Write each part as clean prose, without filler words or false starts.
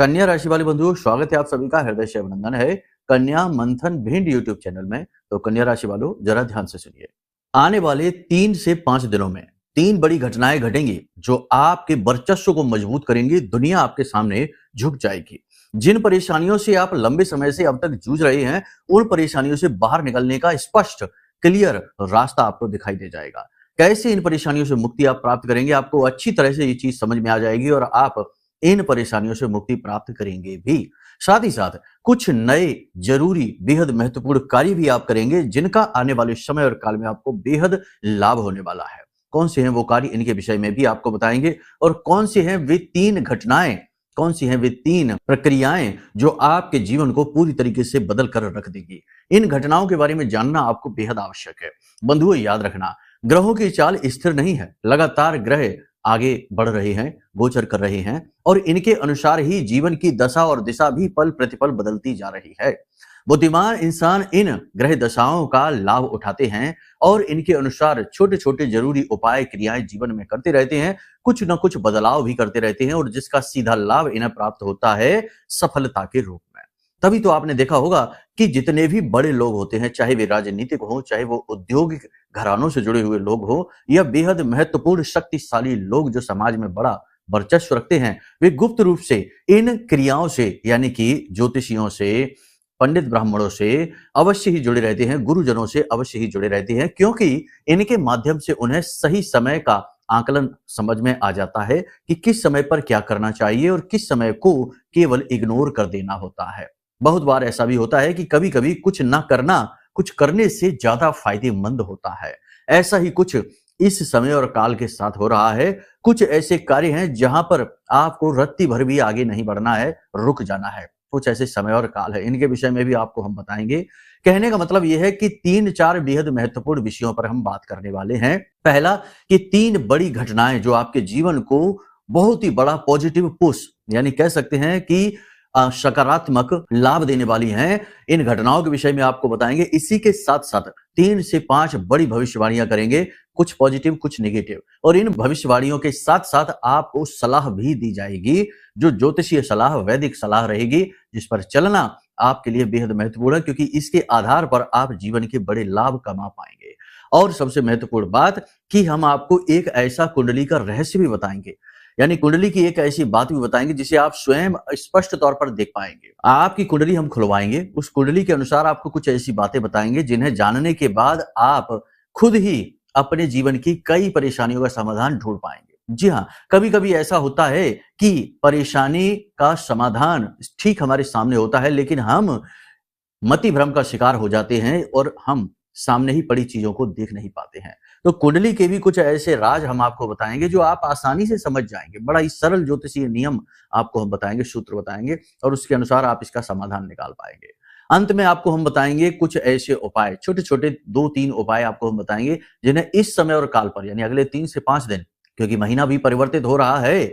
कन्या राशि वाले बंधुओं, स्वागत है आप सभी का हृदय से अभिनंदन है कन्या मंथन भिंड यूट्यूब चैनल में। तो कन्या राशि वालों, जरा ध्यान से सुनिए। आने वाले 3 से 5 दिनों में 3 बड़ी घटनाएं घटेंगी जो आपके वर्चस्व को मजबूत करेंगी। दुनिया आपके सामने झुक जाएगी। जिन परेशानियों से आप लंबे समय से अब तक जूझ रहे हैं, उन परेशानियों से बाहर निकलने का स्पष्ट क्लियर रास्ता आपको दिखाई दे जाएगा। कैसे इन परेशानियों से मुक्ति आप प्राप्त करेंगे, आपको अच्छी तरह से ये चीज समझ में आ जाएगी और आप इन परेशानियों से मुक्ति प्राप्त करेंगे भी। साथ ही साथ कुछ नए जरूरी बेहद महत्वपूर्ण कार्य भी आप करेंगे, जिनका आने वाले समय और काल में आपको बेहद लाभ होने वाला है। कौन से हैं वो कार्य, इनके विषय में भी आपको बताएंगे। और कौन सी हैं वे 3 घटनाएं, कौन सी हैं वे 3 प्रक्रियाएं जो आपके जीवन को पूरी तरीके से बदल कर रख देंगी। इन घटनाओं के बारे में जानना आपको बेहद आवश्यक है। बंधुओं, याद रखना, ग्रहों की चाल स्थिर नहीं है। लगातार ग्रह आगे बढ़ रहे हैं, गोचर कर रहे हैं, और इनके अनुसार ही जीवन की दशा और दिशा भी पल प्रतिपल बदलती जा रही है। बुद्धिमान इंसान इन ग्रह दशाओं का लाभ उठाते हैं और इनके अनुसार छोटे छोटे जरूरी उपाय क्रियाएं जीवन में करते रहते हैं। कुछ न कुछ बदलाव भी करते रहते हैं और जिसका सीधा लाभ इन्हें प्राप्त होता है सफलता के रूप में। तभी तो आपने देखा होगा कि जितने भी बड़े लोग होते हैं, चाहे वे राजनीतिक हो, चाहे वो औद्योगिक घरानों से जुड़े हुए लोग हो, या बेहद महत्वपूर्ण शक्तिशाली लोग जो समाज में बड़ा वर्चस्व रखते हैं, वे गुप्त रूप से इन क्रियाओं से, यानी कि ज्योतिषियों से, पंडित ब्राह्मणों से अवश्य ही जुड़े रहते हैं, गुरुजनों से अवश्य ही जुड़े रहते हैं, क्योंकि इनके माध्यम से उन्हें सही समय का आकलन समझ में आ जाता है कि किस समय पर क्या करना चाहिए और किस समय को केवल इग्नोर कर देना होता है। बहुत बार ऐसा भी होता है कि कभी कभी कुछ ना करना कुछ करने से ज्यादा फायदेमंद होता है। ऐसा ही कुछ इस समय और काल के साथ हो रहा है। कुछ ऐसे कार्य हैं जहां पर आपको रत्ती भर भी आगे नहीं बढ़ना है, रुक जाना है। कुछ ऐसे समय और काल है, इनके विषय में भी आपको हम बताएंगे। कहने का मतलब यह है कि 3-4 बेहद महत्वपूर्ण विषयों पर हम बात करने वाले हैं। पहला, कि 3 बड़ी घटनाएं जो आपके जीवन को बहुत ही बड़ा पॉजिटिव पुश, यानी कह सकते हैं कि सकारात्मक लाभ देने वाली हैं, इन घटनाओं के विषय में आपको बताएंगे। इसी के साथ साथ 3 से 5 बड़ी भविष्यवाणियां करेंगे, कुछ पॉजिटिव कुछ नेगेटिव। और इन भविष्यवाणियों के साथ साथ आपको सलाह भी दी जाएगी, जो ज्योतिषीय सलाह, वैदिक सलाह रहेगी, जिस पर चलना आपके लिए बेहद महत्वपूर्ण है, क्योंकि इसके आधार पर आप जीवन के बड़े लाभ कमा पाएंगे। और सबसे महत्वपूर्ण बात कि हम आपको एक ऐसा कुंडली का रहस्य भी बताएंगे, यानी कुंडली की एक ऐसी बात भी बताएंगे जिसे आप स्वयं स्पष्ट तौर पर देख पाएंगे। आपकी कुंडली हम खुलवाएंगे, उस कुंडली के अनुसार आपको कुछ ऐसी बातें बताएंगे जिन्हें जानने के बाद आप खुद ही अपने जीवन की कई परेशानियों का समाधान ढूंढ पाएंगे। जी हाँ, कभी कभी ऐसा होता है कि परेशानी का समाधान ठीक हमारे सामने होता है, लेकिन हम मति भ्रम का शिकार हो जाते हैं और हम सामने ही पड़ी चीजों को देख नहीं पाते हैं। तो कुंडली के भी कुछ ऐसे राज हम आपको बताएंगे जो आप आसानी से समझ जाएंगे। बड़ा ही सरल ज्योतिषीय नियम आपको हम बताएंगे, सूत्र बताएंगे, और उसके अनुसार आप इसका समाधान निकाल पाएंगे। अंत में आपको हम बताएंगे कुछ ऐसे उपाय, छोटे छोटे 2-3 उपाय आपको हम बताएंगे, जिन्हें इस समय और काल पर, यानी अगले 3 से 5 दिन, क्योंकि महीना भी परिवर्तित हो रहा है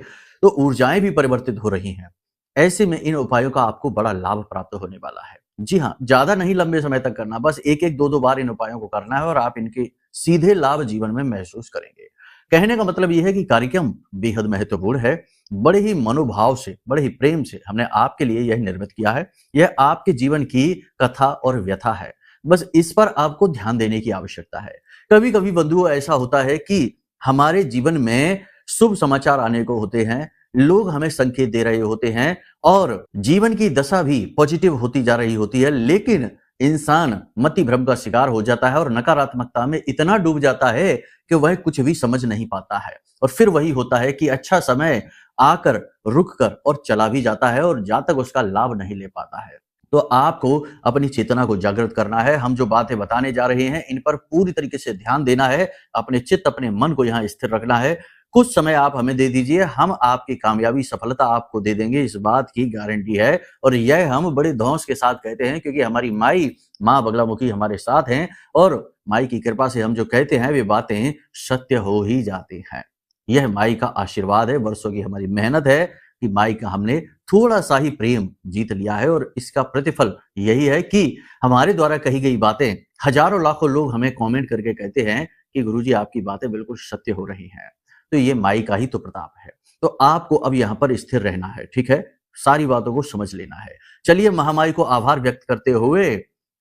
तो ऊर्जाएं भी परिवर्तित हो रही हैं, ऐसे में इन उपायों का आपको बड़ा लाभ प्राप्त होने वाला है। जी हाँ, ज्यादा नहीं लंबे समय तक करना, बस 1-1, 2-2 बार इन उपायों को करना है और आप इनके सीधे लाभ जीवन में महसूस करेंगे। कहने का मतलब यह है कि कार्यक्रम बेहद महत्वपूर्ण है। बड़े ही मनोभाव से, बड़े ही प्रेम से हमने आपके लिए यह निर्मित किया है। यह आपके जीवन की कथा और व्यथा है, बस इस पर आपको ध्यान देने की आवश्यकता है। कभी कभी बंधुओं, ऐसा होता है कि हमारे जीवन में शुभ समाचार आने को होते हैं, लोग हमें संकेत दे रहे होते हैं और जीवन की दशा भी पॉजिटिव होती जा रही होती है, लेकिन इंसान मति भ्रम का शिकार हो जाता है और नकारात्मकता में इतना डूब जाता है कि वह कुछ भी समझ नहीं पाता है। और फिर वही होता है कि अच्छा समय आकर रुक कर और चला भी जाता है और जहां तक उसका लाभ नहीं ले पाता है। तो आपको अपनी चेतना को जागृत करना है। हम जो बातें बताने जा रहे हैं, इन पर पूरी तरीके से ध्यान देना है। अपने चित्त, अपने मन को यहाँ स्थिर रखना है। कुछ समय आप हमें दे दीजिए, हम आपकी कामयाबी, सफलता आपको दे देंगे, इस बात की गारंटी है। और यह हम बड़े धौंस के साथ कहते हैं, क्योंकि हमारी माई, माँ बगलामुखी हमारे साथ हैं और माई की कृपा से हम जो कहते हैं वे बातें सत्य हो ही जाती हैं। यह माई का आशीर्वाद है, वर्षों की हमारी मेहनत है कि माई का हमने थोड़ा सा ही प्रेम जीत लिया है, और इसका प्रतिफल यही है कि हमारे द्वारा कही गई बातें हजारों लाखों लोग हमें कमेंट करके कहते हैं कि गुरुजी आपकी बातें बिल्कुल सत्य हो रही हैं। तो ये माई का ही तो प्रताप है। तो आपको अब यहाँ पर स्थिर रहना है, ठीक है? सारी बातों को समझ लेना है। चलिए महामाई को आभार व्यक्त करते हुए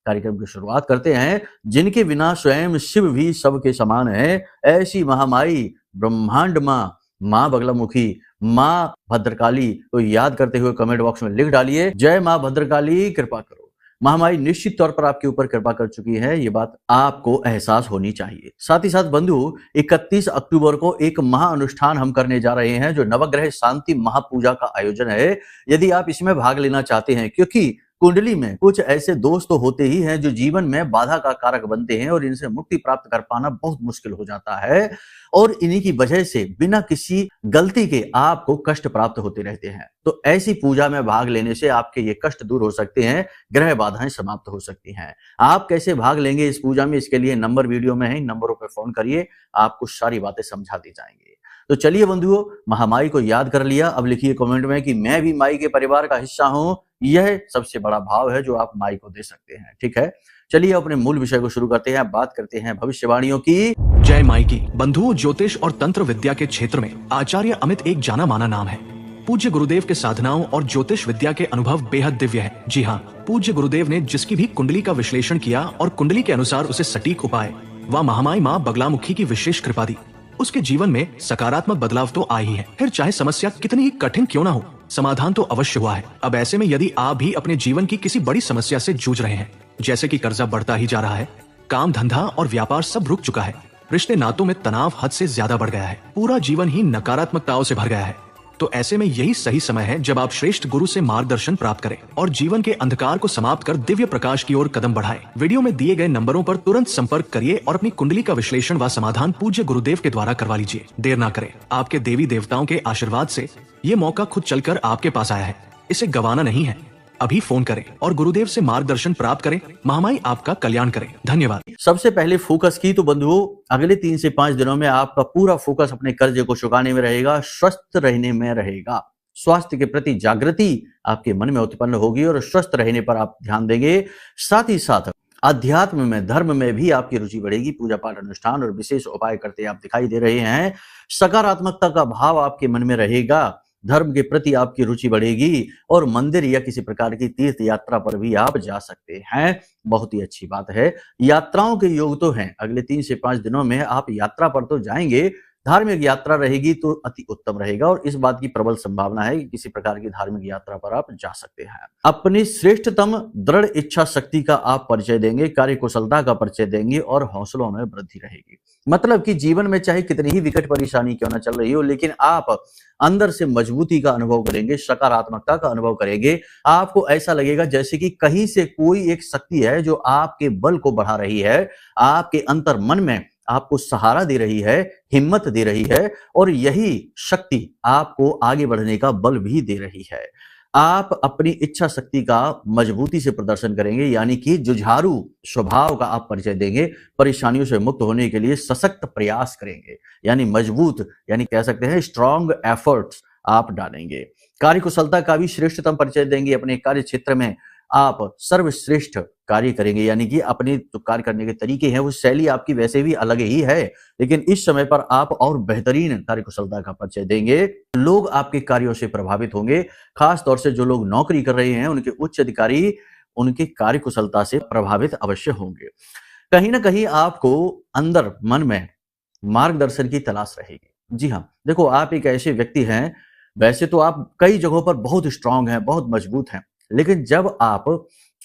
कार्यक्रम की शुरुआत करते हैं। जिनके बिना स्वयं शिव भी सबके समान है, ऐसी महामाई ब्रह्मांड माँ बगलामुखी, माँ भद्रकाली को याद करते हुए कमेंट बॉक्स में लिख डालिए, जय माँ भद्रकाली कृपा करो। महामाई निश्चित तौर पर आपके ऊपर कृपा कर चुकी है, ये बात आपको एहसास होनी चाहिए। साथ ही साथ बंधु 31 अक्टूबर को एक महाअनुष्ठान हम करने जा रहे हैं, जो नवग्रह शांति महापूजा का आयोजन है। यदि आप इसमें भाग लेना चाहते हैं, क्योंकि कुंडली में कुछ ऐसे दोस्त तो होते ही हैं जो जीवन में बाधा का कारक बनते हैं और इनसे मुक्ति प्राप्त कर पाना बहुत मुश्किल हो जाता है, और इन्हीं की वजह से बिना किसी गलती के आपको कष्ट प्राप्त होते रहते हैं। तो ऐसी पूजा में भाग लेने से आपके ये कष्ट दूर हो सकते हैं, ग्रह बाधाएं समाप्त हो सकती हैं। आप कैसे भाग लेंगे इस पूजा में, इसके लिए नंबर वीडियो में है, इन नंबरों पर फोन करिए, आपको सारी बातें समझा दी जाएंगी। तो चलिए बंधुओं, महामाई को याद कर लिया, अब लिखिए कमेंट में कि मैं भी माई के परिवार का हिस्सा हूं। यह सबसे बड़ा भाव है जो आप माई को दे सकते हैं। ठीक है, चलिए अपने मूल विषय को शुरू करते हैं। बात करते हैं भविष्यवाणियों की। जय माई की। बंधुओं, ज्योतिष और तंत्र विद्या के क्षेत्र में आचार्य अमित एक जाना माना नाम है। पूज्य गुरुदेव के साधनाओं और ज्योतिष विद्या के अनुभव बेहद दिव्य है। जी हाँ, पूज्य गुरुदेव ने जिसकी भी कुंडली का विश्लेषण किया और कुंडली के अनुसार उसे सटीक उपाय व महामाई माँ बगलामुखी की विशेष कृपा दी, उसके जीवन में सकारात्मक बदलाव तो आए ही है। फिर चाहे समस्या कितनी ही कठिन क्यों ना हो, समाधान तो अवश्य हुआ है। अब ऐसे में यदि आप भी अपने जीवन की किसी बड़ी समस्या से जूझ रहे हैं, जैसे कि कर्जा बढ़ता ही जा रहा है, काम धंधा और व्यापार सब रुक चुका है, रिश्ते नातों में तनाव हद से ज्यादा बढ़ गया है, पूरा जीवन ही नकारात्मकताओं से भर गया है, तो ऐसे में यही सही समय है जब आप श्रेष्ठ गुरु से मार्गदर्शन प्राप्त करें और जीवन के अंधकार को समाप्त कर दिव्य प्रकाश की ओर कदम बढ़ाएं। वीडियो में दिए गए नंबरों पर तुरंत संपर्क करिए और अपनी कुंडली का विश्लेषण व समाधान पूज्य गुरुदेव के द्वारा करवा लीजिए। देर ना करें, आपके देवी देवताओं के आशीर्वाद से ये मौका खुद चलकर आपके पास आया है, इसे गंवाना नहीं है। अभी फोन करें और गुरुदेव से मार्गदर्शन प्राप्त करें। महामाई आपका कल्याण करें। धन्यवाद। सबसे पहले फोकस की तो बंधुओं, अगले 3 से 5 दिनों में आपका पूरा फोकस अपने कर्जे को चुकाने में रहेगा, स्वस्थ रहने में रहेगा। स्वास्थ्य के प्रति जागृति आपके मन में उत्पन्न होगी और स्वस्थ रहने पर आप ध्यान देंगे। साथ ही साथ अध्यात्म में, धर्म में भी आपकी रुचि बढ़ेगी। पूजा पाठ अनुष्ठान और विशेष उपाय करते आप दिखाई दे रहे हैं। सकारात्मकता का भाव आपके मन में रहेगा, धर्म के प्रति आपकी रुचि बढ़ेगी और मंदिर या किसी प्रकार की तीर्थ यात्रा पर भी आप जा सकते हैं। बहुत ही अच्छी बात है। यात्राओं के योग तो हैं, अगले 3 से 5 दिनों में आप यात्रा पर तो जाएंगे। धार्मिक यात्रा रहेगी तो अति उत्तम रहेगा और इस बात की प्रबल संभावना है कि किसी प्रकार की धार्मिक यात्रा पर आप जा सकते हैं। अपनी श्रेष्ठतम दृढ़ इच्छा शक्ति का आप परिचय देंगे, कार्य कुशलता का परिचय देंगे और हौसलों में वृद्धि रहेगी। मतलब कि जीवन में चाहे कितनी ही विकट परेशानी क्यों ना चल रही हो, लेकिन आप अंदर से मजबूती का अनुभव करेंगे, सकारात्मकता का अनुभव करेंगे। आपको ऐसा लगेगा जैसे कि कहीं से कोई एक शक्ति है जो आपके बल को बढ़ा रही है, आपके अंतर मन में आपको सहारा दे रही है, हिम्मत दे रही है और यही शक्ति आपको आगे बढ़ने का बल भी दे रही है। आप अपनी इच्छा शक्ति का मजबूती से प्रदर्शन करेंगे, यानी कि जुझारू स्वभाव का आप परिचय देंगे। परेशानियों से मुक्त होने के लिए सशक्त प्रयास करेंगे, यानी मजबूत, यानी कह सकते हैं स्ट्रॉन्ग एफर्ट्स आप डालेंगे। कार्य कुशलता का भी श्रेष्ठतम परिचय देंगे। अपने कार्य क्षेत्र में आप सर्वश्रेष्ठ कार्य करेंगे, यानी कि अपने जो कार्य करने के तरीके हैं वो शैली आपकी वैसे भी अलग ही है, लेकिन इस समय पर आप और बेहतरीन कार्य कुशलता का परिचय देंगे। लोग आपके कार्यों से प्रभावित होंगे, खास तौर से जो लोग नौकरी कर रहे हैं उनके उच्च अधिकारी उनके कार्य कुशलता से प्रभावित अवश्य होंगे। कहीं ना कहीं आपको अंदर मन में मार्गदर्शन की तलाश रहेगी। जी हाँ, देखो आप एक ऐसे व्यक्ति हैं, वैसे तो आप कई जगहों पर बहुत स्ट्रांग हैं, बहुत मजबूत हैं, लेकिन जब आप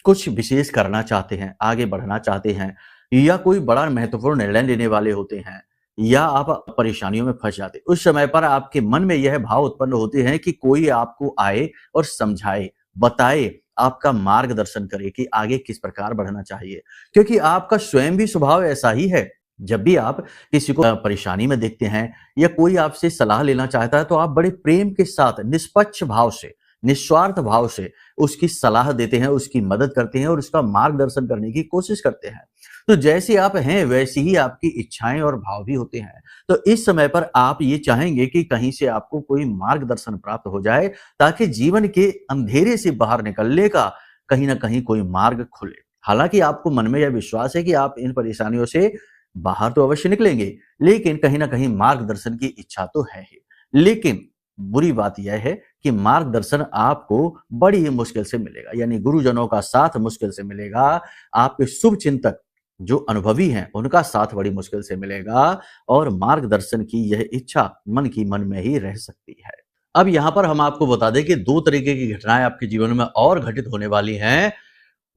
कुछ विशेष करना चाहते हैं, आगे बढ़ना चाहते हैं या कोई बड़ा महत्वपूर्ण निर्णय लेने वाले होते हैं या आप परेशानियों में फंस जाते, उस समय पर आपके मन में यह भाव उत्पन्न होते हैं कि कोई आपको आए और समझाए, बताए, आपका मार्गदर्शन करे कि आगे किस प्रकार बढ़ना चाहिए, क्योंकि आपका स्वयं भी स्वभाव ऐसा ही है। जब भी आप किसी को परेशानी में देखते हैं या कोई आपसे सलाह लेना चाहता है तो आप बड़े प्रेम के साथ, निष्पक्ष भाव से, निस्वार्थ भाव से उसकी सलाह देते हैं, उसकी मदद करते हैं और उसका मार्गदर्शन करने की कोशिश करते हैं। तो जैसे आप हैं वैसी ही आपकी इच्छाएं और भाव भी होते हैं। तो इस समय पर आप ये चाहेंगे कि कहीं से आपको कोई मार्गदर्शन प्राप्त हो जाए ताकि जीवन के अंधेरे से बाहर निकलने का कहीं ना कहीं कोई मार्ग खुले। हालांकि आपको मन में यह विश्वास है कि आप इन परेशानियों से बाहर तो अवश्य निकलेंगे, लेकिन कहीं ना कहीं मार्गदर्शन की इच्छा तो है ही। लेकिन बुरी बात यह है कि मार्गदर्शन आपको बड़ी ही मुश्किल से मिलेगा, यानी गुरुजनों का साथ मुश्किल से मिलेगा। आपके शुभ चिंतक जो अनुभवी हैं उनका साथ बड़ी मुश्किल से मिलेगा और मार्गदर्शन की यह इच्छा मन की मन में ही रह सकती है। अब यहाँ पर हम आपको बता दें कि दो तरीके की घटनाएं आपके जीवन में और घटित होने वाली हैं।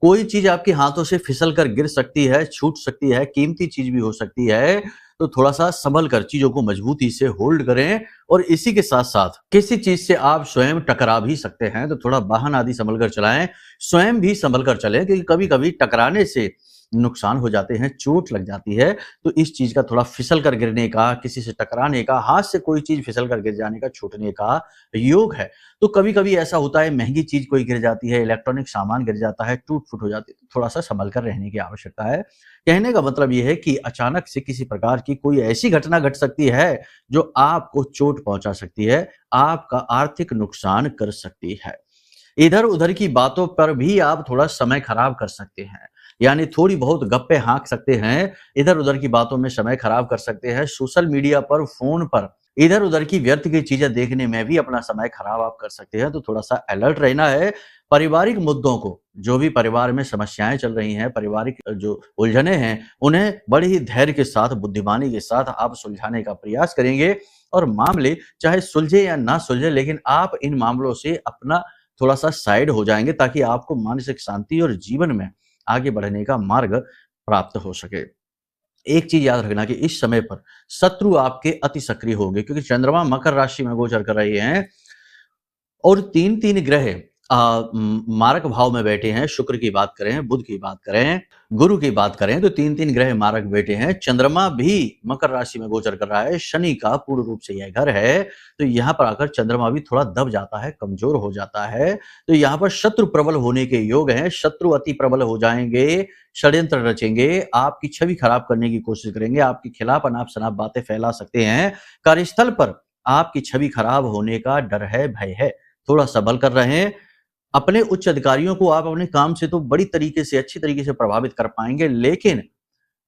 कोई चीज आपके हाथों से फिसल कर गिर सकती है, छूट सकती है, कीमती चीज भी हो सकती है, तो थोड़ा सा संभल कर चीजों को मजबूती से होल्ड करें। और इसी के साथ साथ किसी चीज से आप स्वयं टकरा भी सकते हैं, तो थोड़ा वाहन आदि संभल कर चलाएं, स्वयं भी संभल कर चलें, क्योंकि कभी कभी टकराने से नुकसान हो जाते हैं, चोट लग जाती है। तो इस चीज का थोड़ा फिसल कर गिरने का, किसी से टकराने का, हाथ से कोई चीज फिसल कर गिर जाने का, छूटने का योग है। तो कभी कभी ऐसा होता है, महंगी चीज कोई गिर जाती है, इलेक्ट्रॉनिक सामान गिर जाता है, टूट फूट हो जाती है, तो थोड़ा सा संभल कर रहने की आवश्यकता है। कहने का मतलब यह है कि अचानक से किसी प्रकार की कोई ऐसी घटना घट सकती है जो आपको चोट पहुंचा सकती है, आपका आर्थिक नुकसान कर सकती है। इधर उधर की बातों पर भी आप थोड़ा समय खराब कर सकते हैं, यानी थोड़ी बहुत गप्पे हाँक सकते हैं, इधर उधर की बातों में समय खराब कर सकते हैं, सोशल मीडिया पर, फोन पर इधर उधर की व्यर्थ की चीजें देखने में भी अपना समय खराब आप कर सकते हैं। तो थोड़ा सा अलर्ट रहना है। पारिवारिक मुद्दों को, जो भी परिवार में समस्याएं चल रही हैं, पारिवारिक जो उलझने हैं, उन्हें बड़े ही धैर्य के साथ, बुद्धिमानी के साथ आप सुलझाने का प्रयास करेंगे। और मामले चाहे सुलझे या ना सुलझे, लेकिन आप इन मामलों से अपना थोड़ा सा साइड हो जाएंगे, ताकि आपको मानसिक शांति और जीवन में आगे बढ़ने का मार्ग प्राप्त हो सके। एक चीज याद रखना कि इस समय पर शत्रु आपके अति सक्रिय होंगे, क्योंकि चंद्रमा मकर राशि में गोचर कर रहे हैं और तीन तीन ग्रह मारक भाव में बैठे हैं। शुक्र की बात करें, बुध की बात करें, गुरु की बात करें, तो तीन तीन ग्रह मारक बैठे हैं। चंद्रमा भी मकर राशि में गोचर कर रहा है, शनि का पूर्ण रूप से यह घर है, तो यहाँ पर आकर चंद्रमा भी थोड़ा दब जाता है, कमजोर हो जाता है। तो यहाँ पर शत्रु प्रबल होने के योग हैं, शत्रु अति प्रबल हो जाएंगे, षड्यंत्र रचेंगे, आपकी छवि खराब करने की कोशिश करेंगे, आपके खिलाफ अनाप शनाप बातें फैला सकते हैं। कार्यस्थल पर आपकी छवि खराब होने का डर है, भय है, थोड़ा संभल कर रहें। अपने उच्च अधिकारियों को आप अपने काम से तो बड़ी तरीके से, अच्छी तरीके से प्रभावित कर पाएंगे, लेकिन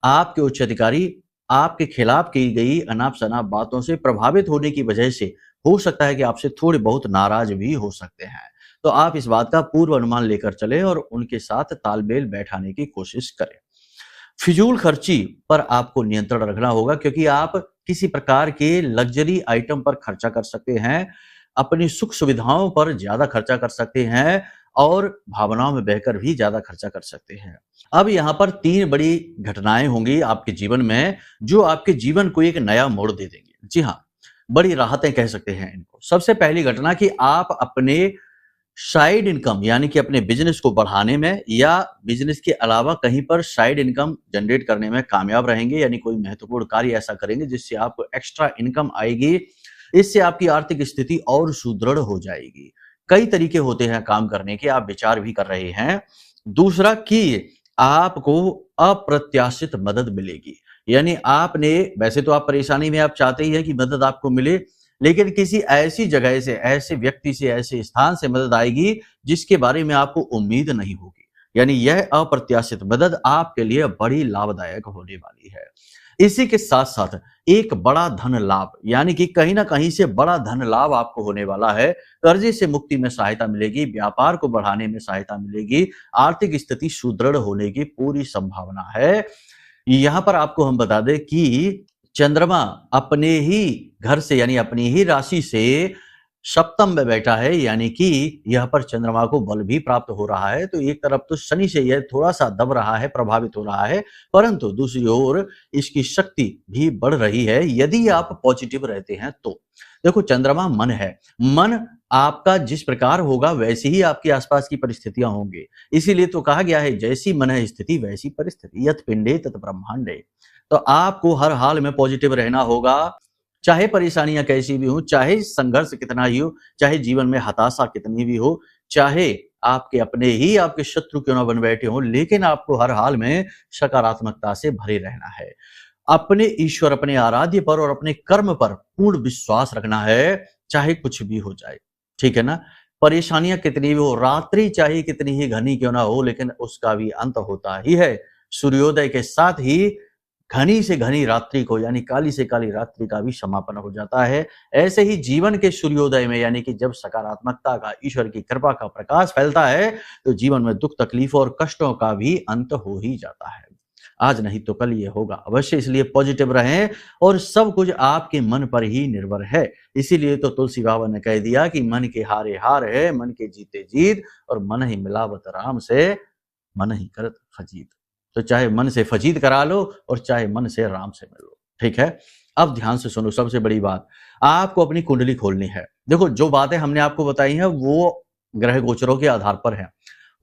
आपके उच्च अधिकारी आपके खिलाफ की गई अनाप शनाप बातों से प्रभावित होने की वजह से हो सकता है कि आपसे थोड़े बहुत नाराज भी हो सकते हैं। तो आप इस बात का पूर्व अनुमान लेकर चलें और उनके साथ तालमेल बैठाने की कोशिश करें। फिजूल खर्ची पर आपको नियंत्रण रखना होगा, क्योंकि आप किसी प्रकार के लग्जरी आइटम पर खर्चा कर सकते हैं, अपनी सुख सुविधाओं पर ज्यादा खर्चा कर सकते हैं और भावनाओं में बहकर भी ज्यादा खर्चा कर सकते हैं। अब यहाँ पर तीन बड़ी घटनाएं होंगी आपके जीवन में, जो आपके जीवन को एक नया मोड़ दे देंगे। जी हाँ, बड़ी राहतें कह सकते हैं इनको। सबसे पहली घटना कि आप अपने साइड इनकम, यानी कि अपने बिजनेस को बढ़ाने में या बिजनेस के अलावा कहीं पर साइड इनकम जनरेट करने में कामयाब रहेंगे, यानी कोई महत्वपूर्ण कार्य ऐसा करेंगे जिससे आपको एक्स्ट्रा इनकम आएगी। इससे आपकी आर्थिक स्थिति और सुदृढ़ हो जाएगी। कई तरीके होते हैं काम करने के, आप विचार भी कर रहे हैं। दूसरा कि आपको अप्रत्याशित मदद मिलेगी, यानी आपने, वैसे तो आप परेशानी में आप चाहते ही हैं कि मदद आपको मिले, लेकिन किसी ऐसी जगह से, ऐसे व्यक्ति से, ऐसे स्थान से मदद आएगी जिसके बारे में आपको उम्मीद नहीं होगी, यानी यह अप्रत्याशित मदद आपके लिए बड़ी लाभदायक होने वाली है। इसी के साथ साथ एक बड़ा धन लाभ, यानी कि कहीं ना कहीं से बड़ा धन लाभ आपको होने वाला है। कर्जे से मुक्ति में सहायता मिलेगी, व्यापार को बढ़ाने में सहायता मिलेगी, आर्थिक स्थिति सुदृढ़ होने की पूरी संभावना है। यहाँ पर आपको हम बता दें कि चंद्रमा अपने ही घर से, यानी अपनी ही राशि से सप्तम में बैठा है, यानी कि यह पर चंद्रमा को बल भी प्राप्त हो रहा है। तो एक तरफ तो शनि से यह थोड़ा सा दब रहा है, प्रभावित हो रहा है, परंतु दूसरी ओर इसकी शक्ति भी बढ़ रही है यदि आप पॉजिटिव रहते हैं तो। देखो, चंद्रमा मन है, मन आपका जिस प्रकार होगा वैसी ही आपके आसपास की परिस्थितियां होंगी। इसीलिए तो कहा गया है, जैसी मन है स्थिति वैसी परिस्थिति, यत पिंडे तत ब्रह्मांडे। तो आपको हर हाल में पॉजिटिव रहना होगा, चाहे परेशानियां कैसी भी हो, चाहे संघर्ष कितना ही हो, चाहे जीवन में हताशा कितनी भी हो, चाहे आपके अपने ही आपके शत्रु क्यों ना बन बैठे हो, लेकिन आपको हर हाल में सकारात्मकता से भरे रहना है। अपने ईश्वर, अपने आराध्य पर और अपने कर्म पर पूर्ण विश्वास रखना है, चाहे कुछ भी हो जाए। ठीक है ना? परेशानियां कितनी भी हो, रात्रि चाहे कितनी ही घनी क्यों ना हो, लेकिन उसका भी अंत होता ही है। सूर्योदय के साथ ही घनी से घनी रात्रि को यानी काली से काली रात्रि का भी समापन हो जाता है। ऐसे ही जीवन के सूर्योदय में यानी कि जब सकारात्मकता का, ईश्वर की कृपा का प्रकाश फैलता है तो जीवन में दुख तकलीफों और कष्टों का भी अंत हो ही जाता है। आज नहीं तो कल ये होगा अवश्य, इसलिए पॉजिटिव रहें और सब कुछ आपके मन पर ही निर्भर है। इसीलिए तो तुलसी बाबा ने कह दिया कि मन के हारे हार है, मन के जीते जीत, और मन ही मिलावत राम से, मन ही करत फजीत। तो चाहे मन से फजीत करा लो और चाहे मन से राम से मिलो, ठीक है। अब ध्यान से सुनो, सबसे बड़ी बात, आपको अपनी कुंडली खोलनी है। देखो, जो बातें हमने आपको बताई हैं वो ग्रह गोचरों के आधार पर हैं।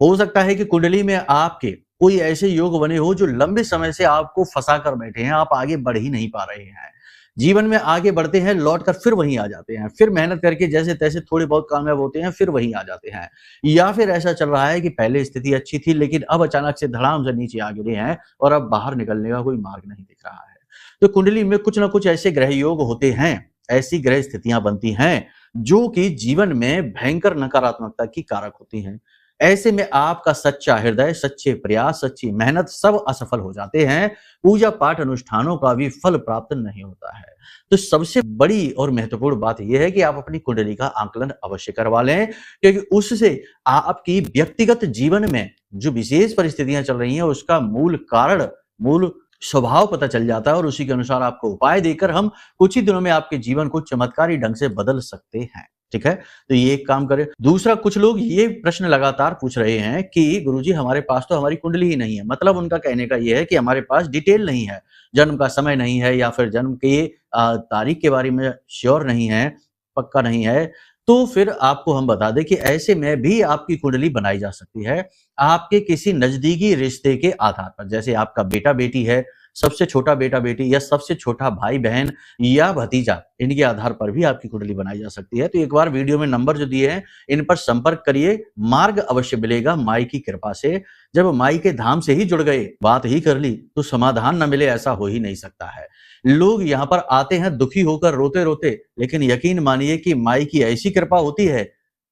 हो सकता है कि कुंडली में आपके कोई ऐसे योग बने हो जो लंबे समय से आपको फंसा कर बैठे हैं, आप आगे बढ़ ही नहीं पा रहे हैं। जीवन में आगे बढ़ते हैं, लौटकर फिर वहीं आ जाते हैं, फिर मेहनत करके जैसे तैसे थोड़े बहुत कामयाब होते हैं, फिर वहीं आ जाते हैं। या फिर ऐसा चल रहा है कि पहले स्थिति अच्छी थी लेकिन अब अचानक से धड़ाम से नीचे आ गिरे हैं और अब बाहर निकलने का कोई मार्ग नहीं दिख रहा है। तो कुंडली में कुछ ना कुछ ऐसे ग्रह योग होते हैं, ऐसी ग्रह स्थितियां बनती हैं जो कि जीवन में भयंकर नकारात्मकता की कारक होती हैं। ऐसे में आपका सच्चा हृदय, सच्चे प्रयास, सच्ची मेहनत सब असफल हो जाते हैं। पूजा पाठ अनुष्ठानों का भी फल प्राप्त नहीं होता है। तो सबसे बड़ी और महत्वपूर्ण बात यह है कि आप अपनी कुंडली का आकलन अवश्य करवा लें, क्योंकि उससे आपकी व्यक्तिगत जीवन में जो विशेष परिस्थितियां चल रही हैं उसका मूल कारण, मूल स्वभाव पता चल जाता है और उसी के अनुसार आपको उपाय देकर हम कुछ ही दिनों में आपके जीवन को चमत्कारी ढंग से बदल सकते हैं। ठीक है, तो ये एक काम करें। दूसरा, कुछ लोग ये प्रश्न लगातार पूछ रहे हैं कि गुरुजी हमारे पास तो हमारी कुंडली ही नहीं है। मतलब उनका कहने का ये है कि हमारे पास डिटेल नहीं है, जन्म का समय नहीं है या फिर जन्म के तारीख के बारे में श्योर नहीं है, पक्का नहीं है। तो फिर आपको हम बता दें कि ऐसे में भी आपकी कुंडली बनाई जा सकती है आपके किसी नजदीकी रिश्ते के आधार पर। जैसे आपका बेटा बेटी है, सबसे छोटा बेटा बेटी या सबसे छोटा भाई बहन या भतीजा, इनके आधार पर भी आपकी कुंडली बनाई जा सकती है। तो एक बार वीडियो में नंबर जो दिए हैं इन पर संपर्क करिए, मार्ग अवश्य मिलेगा माई की कृपा से। जब माई के धाम से ही जुड़ गए, बात ही कर ली, तो समाधान न मिले ऐसा हो ही नहीं सकता है। लोग यहाँ पर आते हैं दुखी होकर, रोते रोते, लेकिन यकीन मानिए कि माई की ऐसी कृपा होती है,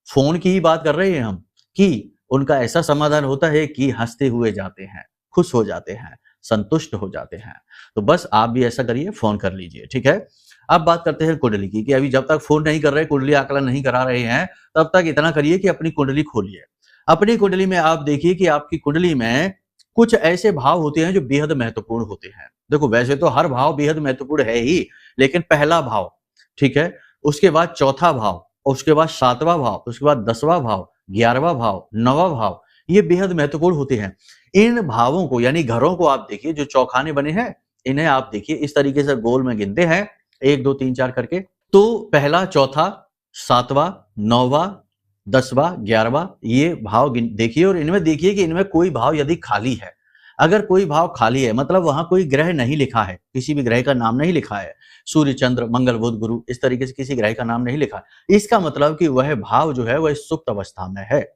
फोन की ही बात कर रहे हैं हम, कि उनका ऐसा समाधान होता है कि हंसते हुए जाते हैं, खुश हो जाते हैं, संतुष्ट हो जाते हैं। तो बस आप भी ऐसा करिए, फोन कर लीजिए। ठीक है, अब बात करते हैं कुंडली की, कि अभी जब तक फोन नहीं कर रहे, कुंडली आकलन नहीं करा रहे हैं, तब तक इतना करिए कि अपनी कुंडली खोलिए। अपनी कुंडली में आप देखिए कि आपकी कुंडली में कुछ ऐसे भाव होते हैं जो बेहद महत्वपूर्ण होते हैं। देखो, वैसे तो हर भाव बेहद महत्वपूर्ण है ही, लेकिन पहला भाव, ठीक है, उसके बाद चौथा भाव, उसके बाद सातवां भाव, उसके बाद 10वां भाव, 11वां भाव, 9वां भाव, ये बेहद महत्वपूर्ण होते हैं। इन भावों को यानी घरों को आप देखिए, जो चौखाने बने हैं, इन्हें आप देखिए इस तरीके से गोल में गिनते हैं 1 2 3 4 करके। तो पहला, चौथा, 7वां, 9वां, 10वां, 11वां, ये भाव देखिए और इनमें देखिए कि इनमें कोई भाव यदि खाली है। अगर कोई भाव खाली है मतलब वहां कोई ग्रह नहीं लिखा है, किसी भी ग्रह का नाम नहीं लिखा है, सूर्य, चंद्र, मंगल, बुध, गुरु, इस तरीके से किसी ग्रह का नाम नहीं लिखा, इसका मतलब कि वह भाव जो है वह सुप्त अवस्था में है।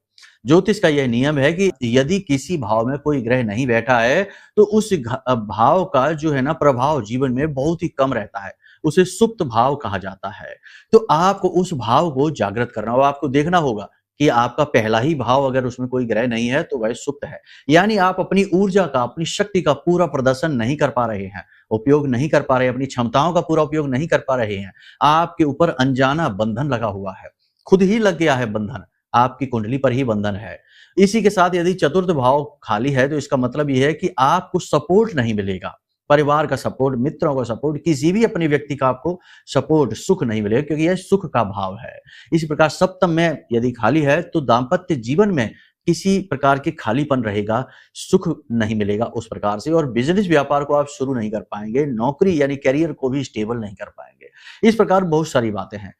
ज्योतिष का यह नियम है कि यदि किसी भाव में कोई ग्रह नहीं बैठा है तो उस भाव का जो है ना प्रभाव जीवन में बहुत ही कम रहता है, उसे सुप्त भाव कहा जाता है। तो आपको उस भाव को जागृत करना होगा, आपको देखना होगा कि आपका पहला ही भाव अगर उसमें कोई ग्रह नहीं है तो वह सुप्त है, यानी आप अपनी ऊर्जा का, अपनी शक्ति का पूरा प्रदर्शन नहीं कर पा रहे हैं, उपयोग नहीं कर पा रहे, अपनी क्षमताओं का पूरा उपयोग नहीं कर पा रहे हैं। आपके ऊपर अनजाना बंधन लगा हुआ है, खुद ही लग गया है बंधन, आपकी कुंडली पर ही बंधन है। इसी के साथ यदि चतुर्थ भाव खाली है तो इसका मतलब यह है कि आपको सपोर्ट नहीं मिलेगा, परिवार का सपोर्ट, मित्रों का सपोर्ट, किसी भी अपने व्यक्ति का आपको सपोर्ट, सुख नहीं मिलेगा, क्योंकि यह सुख का भाव है। इसी प्रकार सप्तम में यदि खाली है तो दाम्पत्य जीवन में किसी प्रकार के खालीपन रहेगा, सुख नहीं मिलेगा उस प्रकार से, और बिजनेस व्यापार को आप शुरू नहीं कर पाएंगे, नौकरी यानी कैरियर को भी स्टेबल नहीं कर पाएंगे। इस प्रकार बहुत सारी बातें हैं।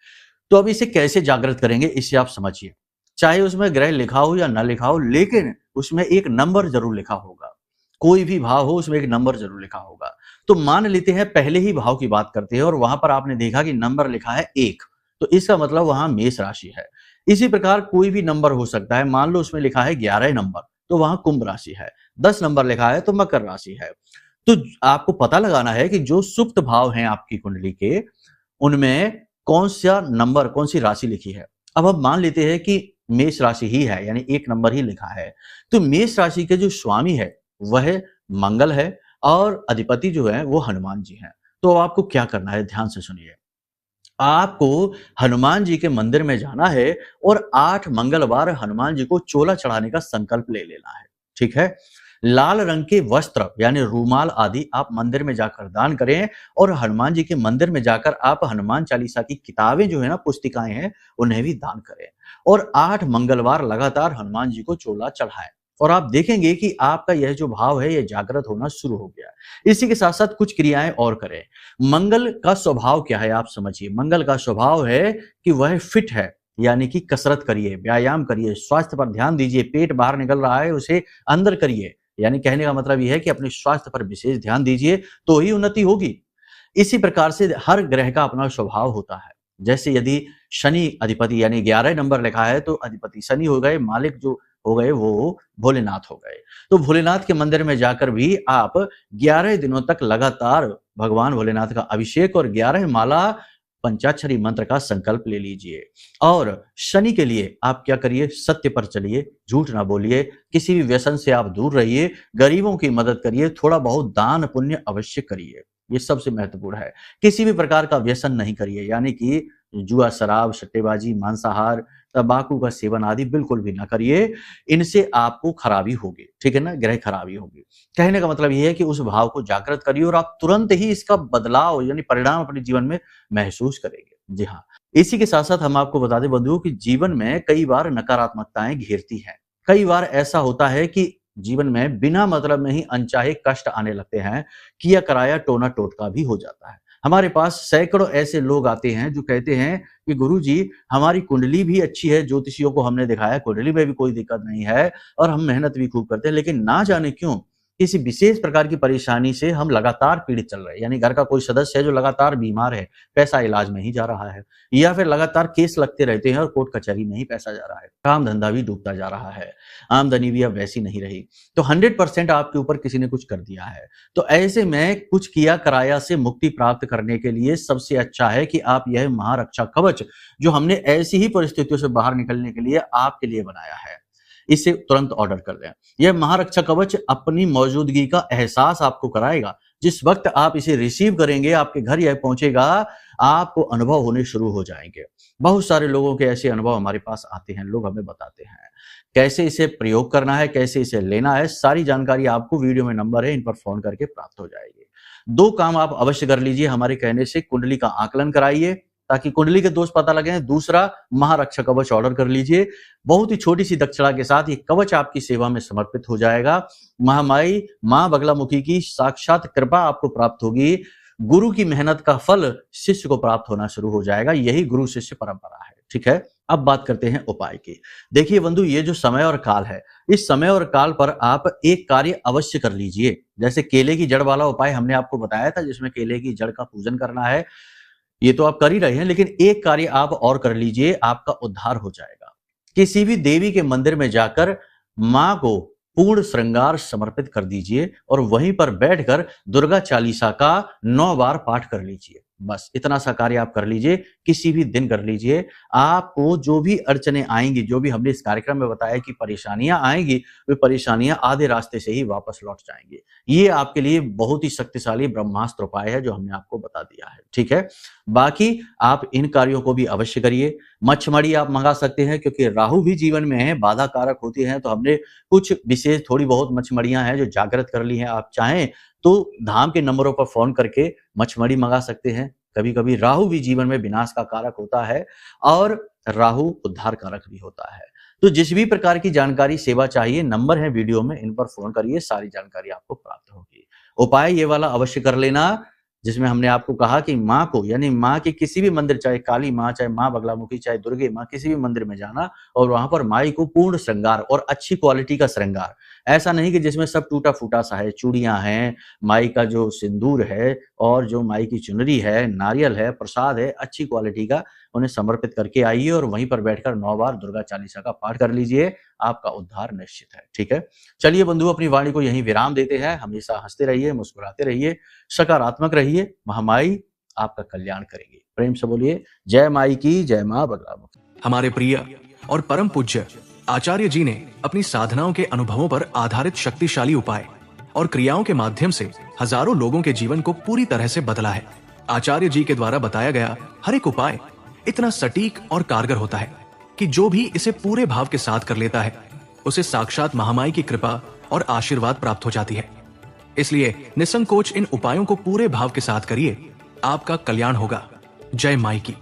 तो अब इसे कैसे जागृत करेंगे, इससे आप समझिए। चाहे उसमें ग्रह लिखा हो या ना लिखा हो, लेकिन उसमें एक नंबर जरूर लिखा होगा। कोई भी भाव हो उसमें एक नंबर जरूर लिखा होगा। तो मान लेते हैं पहले ही भाव की बात करते हैं और वहां पर आपने देखा कि नंबर लिखा है 1, तो इसका मतलब वहां मेष राशि है। इसी प्रकार कोई भी नंबर हो सकता है, मान लो उसमें लिखा है 11 नंबर, तो वहां कुंभ राशि है। 10 नंबर लिखा है तो मकर राशि है। तो आपको पता लगाना है कि जो सुप्त भाव हैं आपकी कुंडली के, उनमें कौन सा नंबर, कौन सी राशि लिखी है। अब हम मान लेते हैं कि मेष राशि ही है, यानी 1 नंबर ही लिखा है। तो मेष राशि के जो स्वामी है वह मंगल है और अधिपति जो है वो हनुमान जी हैं। तो आपको क्या करना है, ध्यान से सुनिए। आपको हनुमान जी के मंदिर में जाना है और 8 मंगलवार हनुमान जी को चोला चढ़ाने का संकल्प ले लेना है। ठीक है? लाल रंग के वस्त्र यानी रूमाल आदि आप मंदिर में जाकर दान करें और हनुमान जी के मंदिर में जाकर आप हनुमान चालीसा की किताबें जो है ना, पुस्तिकाएं हैं, उन्हें भी दान करें और 8 मंगलवार लगातार हनुमान जी को चोला चढ़ाएं और आप देखेंगे कि आपका यह जो भाव है, यह जागृत होना शुरू हो गया। इसी के साथ-साथ कुछ क्रियाएं और करें। मंगल का स्वभाव क्या है आप समझिए। मंगल का स्वभाव है कि वह फिट है, यानी कि कसरत करिए, व्यायाम करिए, स्वास्थ्य पर ध्यान दीजिए, पेट बाहर निकल रहा है उसे अंदर करिए। यानी कहने का मतलब ये है कि अपने स्वास्थ्य पर विशेष ध्यान दीजिए तो ही उन्नति होगी। इसी प्रकार से हर ग्रह का अपना स्वभाव होता है। जैसे यदि शनि अधिपति यानी 11 नंबर लिखा है तो अधिपति शनि हो गए, मालिक जो हो गए वो भोलेनाथ हो गए। तो भोलेनाथ के मंदिर में जाकर भी आप 11 दिनों तक लगातार भगवान भोलेनाथ का अभिषेक और 11 माला पंचाक्षरी मंत्र का संकल्प ले लीजिए। और शनि के लिए आप क्या करिए, सत्य पर चलिए, झूठ ना बोलिए, किसी भी व्यसन से आप दूर रहिए, गरीबों की मदद करिए, थोड़ा बहुत दान पुण्य अवश्य करिए। ये सबसे महत्वपूर्ण है। किसी भी प्रकार का व्यसन नहीं करिए, यानी कि जुआ, शराब, सट्टेबाजी, मांसाहार, तंबाकू का सेवन आदि बिल्कुल भी ना करिए। इनसे आपको खराबी होगी, ठीक है ना, ग्रह खराबी होगी। कहने का मतलब ये है कि उस भाव को जागृत करिए और आप तुरंत ही इसका बदलाव यानी परिणाम अपने जीवन में महसूस करेंगे। जी हाँ, इसी के साथ साथ हम आपको बता दें बंधुओं कि जीवन में कई बार नकारात्मकताएं घेरती हैं। कई बार ऐसा होता है कि जीवन में बिना मतलब में ही अनचाहे कष्ट आने लगते हैं, किया कराया टोना टोटका भी हो जाता है। हमारे पास सैकड़ों ऐसे लोग आते हैं जो कहते हैं कि गुरुजी हमारी कुंडली भी अच्छी है, ज्योतिषियों को हमने दिखाया कुंडली में भी कोई दिक्कत नहीं है और हम मेहनत भी खूब करते हैं, लेकिन ना जाने क्यों किसी विशेष प्रकार की परेशानी से हम लगातार पीड़ित चल रहे हैं। यानी घर का कोई सदस्य है जो लगातार बीमार है, पैसा इलाज में ही जा रहा है, या फिर लगातार केस लगते रहते हैं और कोर्ट कचहरी में ही पैसा जा रहा है, काम धंधा भी डूबता जा रहा है, आमदनी भी अब वैसी नहीं रही। तो 100% आपके ऊपर किसी ने कुछ कर दिया है। तो ऐसे में कुछ किया कराया से मुक्ति प्राप्त करने के लिए सबसे अच्छा है कि आप यह महारक्षा कवच जो हमने ऐसी ही परिस्थितियों से बाहर निकलने के लिए आपके लिए बनाया है, इसे तुरंत ऑर्डर कर लें। यह महारक्षा कवच अपनी मौजूदगी का एहसास आपको कराएगा। जिस वक्त आप इसे रिसीव करेंगे, आपके घर यह पहुंचेगा, आपको अनुभव होने शुरू हो जाएंगे। बहुत सारे लोगों के ऐसे अनुभव हमारे पास आते हैं, लोग हमें बताते हैं कैसे इसे प्रयोग करना है, कैसे इसे लेना है। सारी जानकारी आपको वीडियो में नंबर है, इन पर फोन करके प्राप्त हो जाएगी। 2 काम आप अवश्य कर लीजिए हमारे कहने से। कुंडली का आकलन कराइए ताकि कुंडली के दोष पता लगे। दूसरा, महारक्षा कवच ऑर्डर कर लीजिए। बहुत ही छोटी सी दक्षिणा के साथ ये कवच आपकी सेवा में समर्पित हो जाएगा। महामाई मां बगलामुखी की साक्षात कृपा आपको प्राप्त होगी। गुरु की मेहनत का फल शिष्य को प्राप्त होना शुरू हो जाएगा। यही गुरु शिष्य परंपरा है। ठीक है, अब बात करते हैं उपाय की। देखिए बंधु, ये जो समय और काल है, इस समय और काल पर आप एक कार्य अवश्य कर लीजिए। जैसे केले की जड़ वाला उपाय हमने आपको बताया था, जिसमें केले की जड़ का पूजन करना है, ये तो आप कर ही रहे हैं, लेकिन एक कार्य आप और कर लीजिए, आपका उद्धार हो जाएगा। किसी भी देवी के मंदिर में जाकर मां को पूर्ण श्रृंगार समर्पित कर दीजिए और वहीं पर बैठकर दुर्गा चालीसा का 9 बार पाठ कर लीजिए। बस इतना सा कार्य आप कर लीजिए, किसी भी दिन कर लीजिए। आपको जो भी अड़चने आएंगी, जो भी हमने इस कार्यक्रम में बताया कि परेशानियां आएंगी, वे परेशानियां आधे रास्ते से ही वापस लौट जाएंगी। ये आपके लिए बहुत ही शक्तिशाली ब्रह्मास्त्र उपाय है जो हमने आपको बता दिया है। ठीक है, बाकी आप इन कार्यों को भी अवश्य करिए। मच्छमड़ी आप मंगा सकते हैं, क्योंकि राहु भी जीवन में है, बाधा कारक होती है। तो हमने कुछ विशेष थोड़ी बहुत मच्छमड़ियां हैं जो जागृत कर ली हैं। आप चाहें तो धाम के नंबरों पर फोन करके मच्छमड़ी मंगा सकते हैं। कभी कभी राहु भी जीवन में विनाश का कारक होता है और राहु उद्धार कारक भी होता है। तो जिस भी प्रकार की जानकारी सेवा चाहिए, नंबर है वीडियो में, इन पर फोन करिए, सारी जानकारी आपको प्राप्त होगी। उपाय ये वाला अवश्य कर लेना, जिसमें हमने आपको कहा कि माँ को, यानी माँ के किसी भी मंदिर, चाहे काली माँ, चाहे माँ बगलामुखी, चाहे दुर्गे माँ, किसी भी मंदिर में जाना और वहां पर माई को पूर्ण श्रृंगार और अच्छी क्वालिटी का श्रृंगार, ऐसा नहीं कि जिसमें सब टूटा फूटा सा है, चूड़ियां हैं, माई का जो सिंदूर है और जो माई की चुनरी है, नारियल है, प्रसाद है, अच्छी क्वालिटी का उन्हें समर्पित करके आइए और वहीं पर बैठकर 9 बार दुर्गा चालीसा का पाठ कर लीजिए। आपका उद्धार निश्चित है। ठीक है, चलिए बंधु, अपनी वाणी को यहीं विराम देते हैं। हमेशा हंसते रहिए, मुस्कुराते रहिए, सकारात्मक रहिए। महामाई आपका कल्याण करेंगे। प्रेम से बोलिए जय माई की, जय मां बगलामुखी। हमारे प्रिय और परम पूज्य आचार्य जी ने अपनी साधनाओं के अनुभवों पर आधारित शक्तिशाली उपाय और क्रियाओं के माध्यम से हजारों लोगों के जीवन को पूरी तरह से बदला है। आचार्य जी के द्वारा बताया गया हर एक उपाय इतना सटीक और कारगर होता है कि जो भी इसे पूरे भाव के साथ कर लेता है उसे साक्षात महामाई की कृपा और आशीर्वाद प्राप्त हो जाती है। इसलिए निसंकोच इन उपायों को पूरे भाव के साथ करिए, आपका कल्याण होगा। जय माई की।